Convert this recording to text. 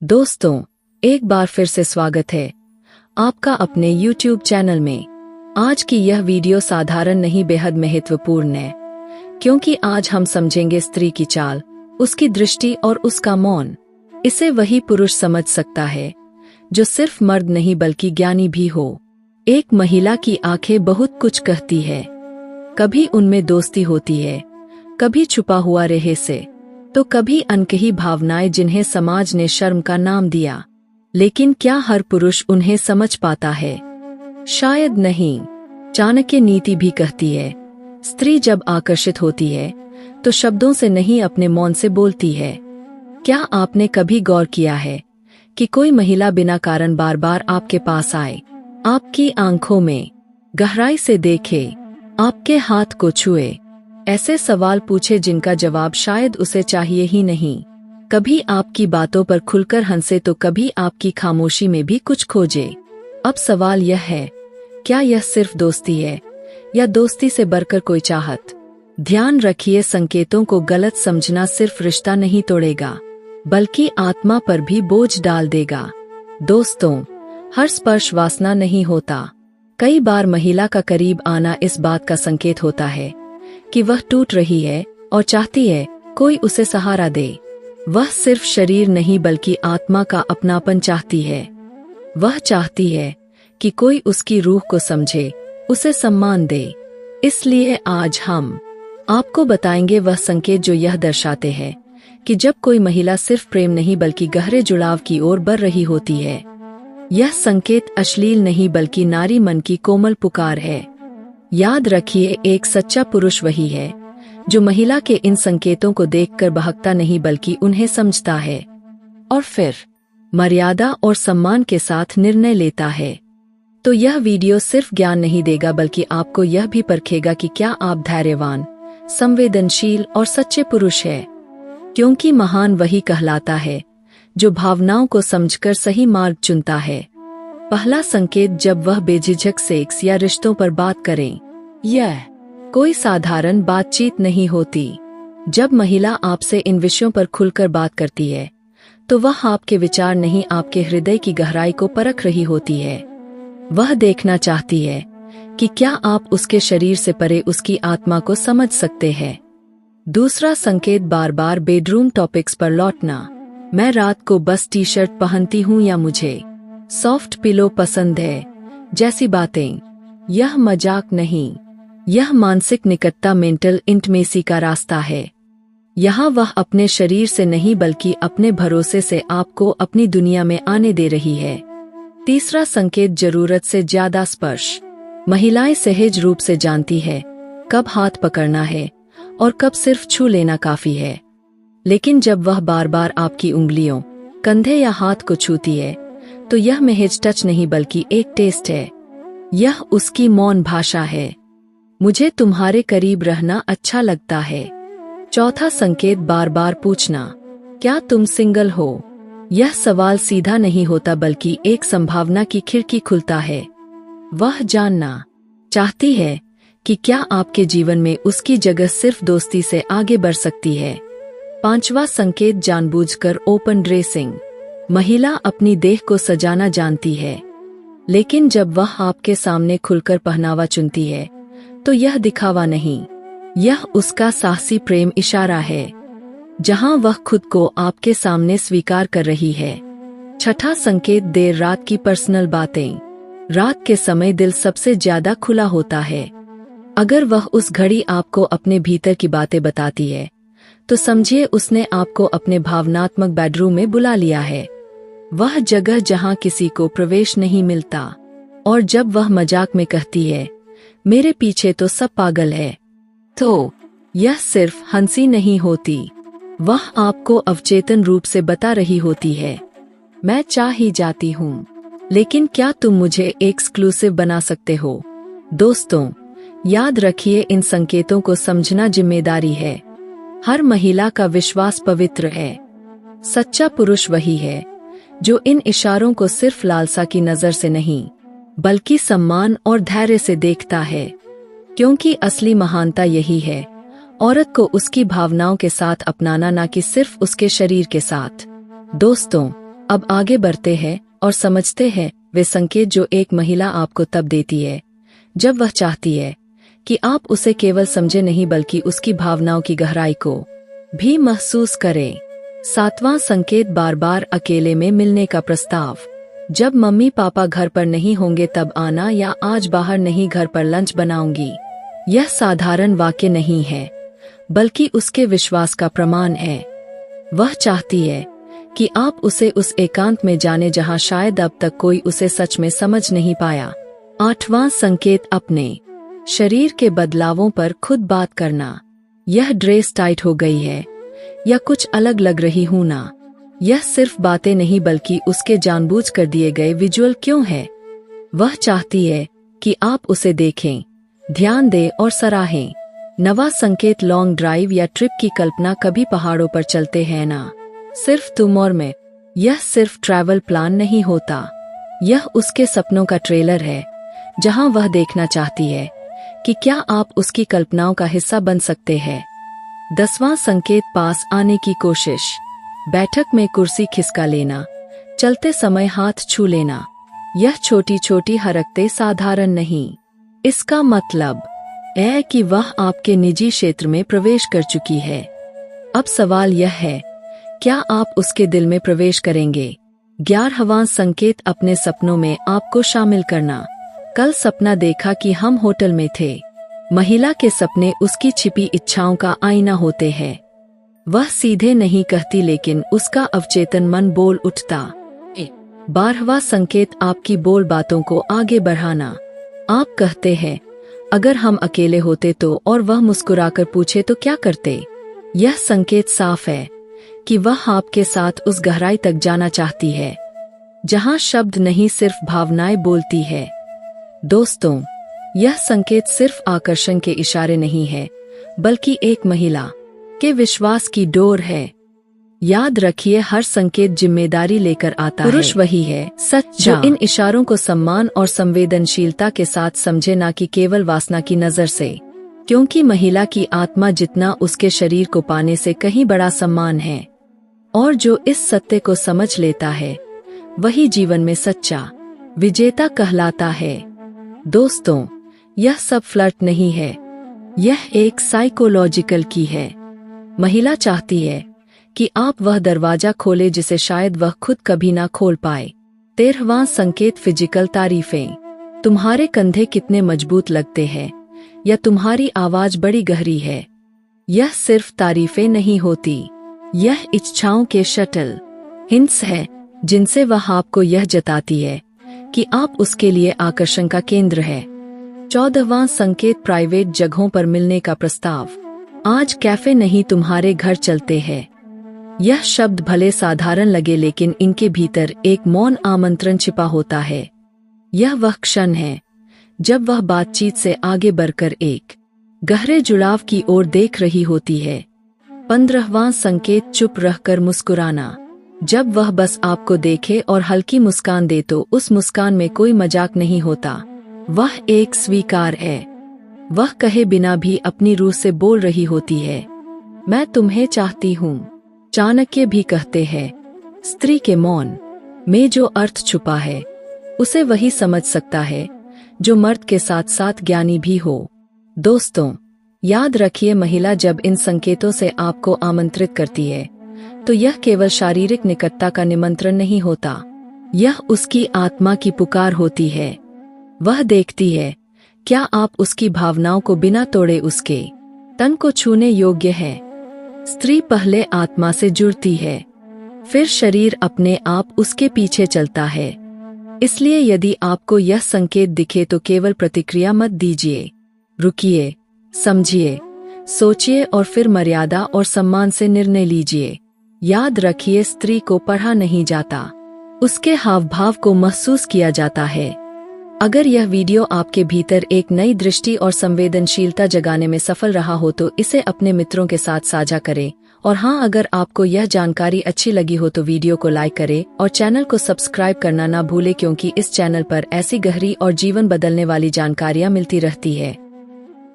दोस्तों, एक बार फिर से स्वागत है आपका अपने YouTube चैनल में। आज की यह वीडियो साधारण नहीं बेहद महत्वपूर्ण है, क्योंकि आज हम समझेंगे स्त्री की चाल, उसकी दृष्टि और उसका मौन। इसे वही पुरुष समझ सकता है जो सिर्फ मर्द नहीं बल्कि ज्ञानी भी हो। एक महिला की आंखें बहुत कुछ कहती है। कभी उनमें दोस्ती होती है, कभी छुपा हुआ रहस्य, तो कभी अनकही भावनाएं जिन्हें समाज ने शर्म का नाम दिया। लेकिन क्या हर पुरुष उन्हें समझ पाता है? शायद नहीं। चाणक्य नीति भी कहती है, स्त्री जब आकर्षित होती है तो शब्दों से नहीं अपने मौन से बोलती है। क्या आपने कभी गौर किया है कि कोई महिला बिना कारण बार बार आपके पास आए, आपकी आंखों में गहराई से देखे, आपके हाथ को छुए, ऐसे सवाल पूछे जिनका जवाब शायद उसे चाहिए ही नहीं? कभी आपकी बातों पर खुलकर हंसे तो कभी आपकी खामोशी में भी कुछ खोजे। अब सवाल यह है, क्या यह सिर्फ दोस्ती है या दोस्ती से बढ़कर कोई चाहत? ध्यान रखिए, संकेतों को गलत समझना सिर्फ रिश्ता नहीं तोड़ेगा बल्कि आत्मा पर भी बोझ डाल देगा। दोस्तों, हर स्पर्श वासना नहीं होता। कई बार महिला का करीब आना इस बात का संकेत होता है कि वह टूट रही है और चाहती है कोई उसे सहारा दे। वह सिर्फ शरीर नहीं बल्कि आत्मा का अपनापन चाहती है। वह चाहती है कि कोई उसकी रूह को समझे, उसे सम्मान दे। इसलिए आज हम आपको बताएंगे वह संकेत जो यह दर्शाते हैं कि जब कोई महिला सिर्फ प्रेम नहीं बल्कि गहरे जुड़ाव की ओर बढ़ रही होती है। यह संकेत अश्लील नहीं बल्कि नारी मन की कोमल पुकार है। याद रखिए, एक सच्चा पुरुष वही है जो महिला के इन संकेतों को देखकर बहकता नहीं बल्कि उन्हें समझता है और फिर मर्यादा और सम्मान के साथ निर्णय लेता है। तो यह वीडियो सिर्फ ज्ञान नहीं देगा बल्कि आपको यह भी परखेगा कि क्या आप धैर्यवान, संवेदनशील और सच्चे पुरुष हैं। क्योंकि महान वही कहलाता है जो भावनाओं को समझकर सही मार्ग चुनता है। पहला संकेत, जब वह बेझिझक सेक्स या रिश्तों पर बात करें। यह कोई साधारण बातचीत नहीं होती। जब महिला आपसे इन विषयों पर खुलकर बात करती है तो वह आपके विचार नहीं, आपके हृदय की गहराई को परख रही होती है। वह देखना चाहती है कि क्या आप उसके शरीर से परे उसकी आत्मा को समझ सकते हैं। दूसरा संकेत, बार बार बेडरूम टॉपिक्स पर लौटना। मैं रात को बस टी शर्ट पहनती हूँ या मुझे सॉफ्ट पिलो पसंद है जैसी बातें। यह मजाक नहीं, यह मानसिक निकटता, मेंटल इंटिमेसी का रास्ता है। यहाँ वह अपने शरीर से नहीं बल्कि अपने भरोसे से आपको अपनी दुनिया में आने दे रही है। तीसरा संकेत, जरूरत से ज्यादा स्पर्श। महिलाएं सहज रूप से जानती है कब हाथ पकड़ना है और कब सिर्फ छू लेना काफी है। लेकिन जब वह बार बार आपकी उंगलियों, कंधे या हाथ को छूती है तो यह महज टच नहीं बल्कि एक टेस्ट है। यह उसकी मौन भाषा है, मुझे तुम्हारे करीब रहना अच्छा लगता है। चौथा संकेत, बार बार पूछना, क्या तुम सिंगल हो? यह सवाल सीधा नहीं होता बल्कि एक संभावना की खिड़की खुलता है। वह जानना चाहती है कि क्या आपके जीवन में उसकी जगह सिर्फ दोस्ती से आगे बढ़ सकती है। पांचवा संकेत, जानबूझकर ओपन ड्रेसिंग। महिला अपनी देह को सजाना जानती है, लेकिन जब वह आपके सामने खुलकर पहनावा चुनती है तो यह दिखावा नहीं, यह उसका साहसी प्रेम इशारा है, जहां वह खुद को आपके सामने स्वीकार कर रही है। छठा संकेत, देर रात की पर्सनल बातें। रात के समय दिल सबसे ज्यादा खुला होता है। अगर वह उस घड़ी आपको अपने भीतर की बातें बताती है तो समझिए उसने आपको अपने भावनात्मक बेडरूम में बुला लिया है, वह जगह जहां किसी को प्रवेश नहीं मिलता। और जब वह मजाक में कहती है, मेरे पीछे तो सब पागल है, तो यह सिर्फ हंसी नहीं होती, वह आपको अवचेतन रूप से बता रही होती है, मैं चाह ही जाती हूँ, लेकिन क्या तुम मुझे एक्सक्लूसिव बना सकते हो? दोस्तों, याद रखिए, इन संकेतों को समझना जिम्मेदारी है। हर महिला का विश्वास पवित्र है। सच्चा पुरुष वही है जो इन इशारों को सिर्फ लालसा की नजर से नहीं बल्कि सम्मान और धैर्य से देखता है। क्योंकि असली महानता यही है, औरत को उसकी भावनाओं के साथ अपनाना, ना कि सिर्फ उसके शरीर के साथ। दोस्तों, अब आगे बढ़ते हैं और समझते हैं वे संकेत जो एक महिला आपको तब देती है जब वह चाहती है कि आप उसे केवल समझे नहीं बल्कि उसकी भावनाओं की गहराई को भी महसूस करें। 7वां संकेत, बार बार अकेले में मिलने का प्रस्ताव। जब मम्मी पापा घर पर नहीं होंगे तब आना, या आज बाहर नहीं घर पर लंच बनाऊंगी। यह साधारण वाक्य नहीं है बल्कि उसके विश्वास का प्रमाण है। वह चाहती है कि आप उसे उस एकांत में जाने जहां शायद अब तक कोई उसे सच में समझ नहीं पाया। 8वां संकेत, अपने शरीर के बदलावों पर खुद बात करना। यह ड्रेस टाइट हो गई है या कुछ अलग लग रही हूं ना, यह सिर्फ बातें नहीं बल्कि उसके जानबूझकर दिए गए विजुअल क्यों है। वह चाहती है कि आप उसे देखें, ध्यान दें और सराहें। 9वां संकेत, लॉन्ग ड्राइव या ट्रिप की कल्पना। कभी पहाड़ों पर चलते हैं ना, सिर्फ तुम और मैं। यह सिर्फ ट्रैवल प्लान नहीं होता, यह उसके सपनों का ट्रेलर है जहां वह देखना चाहती है कि क्या आप उसकी कल्पनाओं का हिस्सा बन सकते हैं। 10वां संकेत, पास आने की कोशिश। बैठक में कुर्सी खिसका लेना, चलते समय हाथ छू लेना। यह छोटी छोटी हरकतें साधारण नहीं, इसका मतलब है कि वह आपके निजी क्षेत्र में प्रवेश कर चुकी है। अब सवाल यह है, क्या आप उसके दिल में प्रवेश करेंगे। 11वां संकेत, अपने सपनों में आपको शामिल करना। कल सपना देखा कि हम होटल में थे। महिला के सपने उसकी छिपी इच्छाओं का आईना होते हैं। वह सीधे नहीं कहती लेकिन उसका अवचेतन मन बोल उठता। 12वां संकेत, आपकी बोल बातों को आगे बढ़ाना। आप कहते हैं, अगर हम अकेले होते तो, और वह मुस्कुराकर पूछे तो क्या करते। यह संकेत साफ है कि वह आपके साथ उस गहराई तक जाना चाहती है जहां शब्द नहीं सिर्फ भावनाएं बोलती है। दोस्तों, यह संकेत सिर्फ आकर्षण के इशारे नहीं है बल्कि एक महिला के विश्वास की डोर है। याद रखिए, हर संकेत जिम्मेदारी लेकर आता है। पुरुष वही है सच जो इन इशारों को सम्मान और संवेदनशीलता के साथ समझे, ना कि केवल वासना की नजर से, क्योंकि महिला की आत्मा जितना उसके शरीर को पाने से कहीं बड़ा सम्मान है। और जो इस सत्य को समझ लेता है वही जीवन में सच्चा विजेता कहलाता है। दोस्तों, यह सब फ्लर्ट नहीं है, यह एक साइकोलॉजिकल की है। महिला चाहती है कि आप वह दरवाजा खोले जिसे शायद वह खुद कभी ना खोल पाए। 13वां संकेत, फिजिकल तारीफें। तुम्हारे कंधे कितने मजबूत लगते हैं या तुम्हारी आवाज बड़ी गहरी है। यह सिर्फ तारीफें नहीं होती, यह इच्छाओं के शटल हिंट्स है जिनसे वह आपको यह जताती है कि आप उसके लिए आकर्षण का केंद्र है। 14वां संकेत, प्राइवेट जगहों पर मिलने का प्रस्ताव। आज कैफे नहीं, तुम्हारे घर चलते हैं। यह शब्द भले साधारण लगे लेकिन इनके भीतर एक मौन आमंत्रण छिपा होता है। यह वह क्षण है जब वह बातचीत से आगे बढ़कर एक गहरे जुड़ाव की ओर देख रही होती है। 15वां संकेत, चुप रहकर मुस्कुराना। जब वह बस आपको देखे और हल्की मुस्कान दे तो उस मुस्कान में कोई मजाक नहीं होता, वह एक स्वीकार है। वह कहे बिना भी अपनी रूह से बोल रही होती है, मैं तुम्हें चाहती हूँ। चाणक्य भी कहते हैं, स्त्री के मौन में जो अर्थ छुपा है उसे वही समझ सकता है जो मर्द के साथ साथ ज्ञानी भी हो। दोस्तों, याद रखिए, महिला जब इन संकेतों से आपको आमंत्रित करती है तो यह केवल शारीरिक निकटता का निमंत्रण नहीं होता, यह उसकी आत्मा की पुकार होती है। वह देखती है क्या आप उसकी भावनाओं को बिना तोड़े उसके तन को छूने योग्य है। स्त्री पहले आत्मा से जुड़ती है, फिर शरीर अपने आप उसके पीछे चलता है। इसलिए यदि आपको यह संकेत दिखे तो केवल प्रतिक्रिया मत दीजिए, रुकिए, समझिए, सोचिए और फिर मर्यादा और सम्मान से निर्णय लीजिए। याद रखिए, स्त्री को पढ़ा नहीं जाता, उसके हाव भाव को महसूस किया जाता है। अगर यह वीडियो आपके भीतर एक नई दृष्टि और संवेदनशीलता जगाने में सफल रहा हो तो इसे अपने मित्रों के साथ साझा करें। और हाँ, अगर आपको यह जानकारी अच्छी लगी हो तो वीडियो को लाइक करें और चैनल को सब्सक्राइब करना ना भूलें, क्योंकि इस चैनल पर ऐसी गहरी और जीवन बदलने वाली जानकारियाँ मिलती रहती है।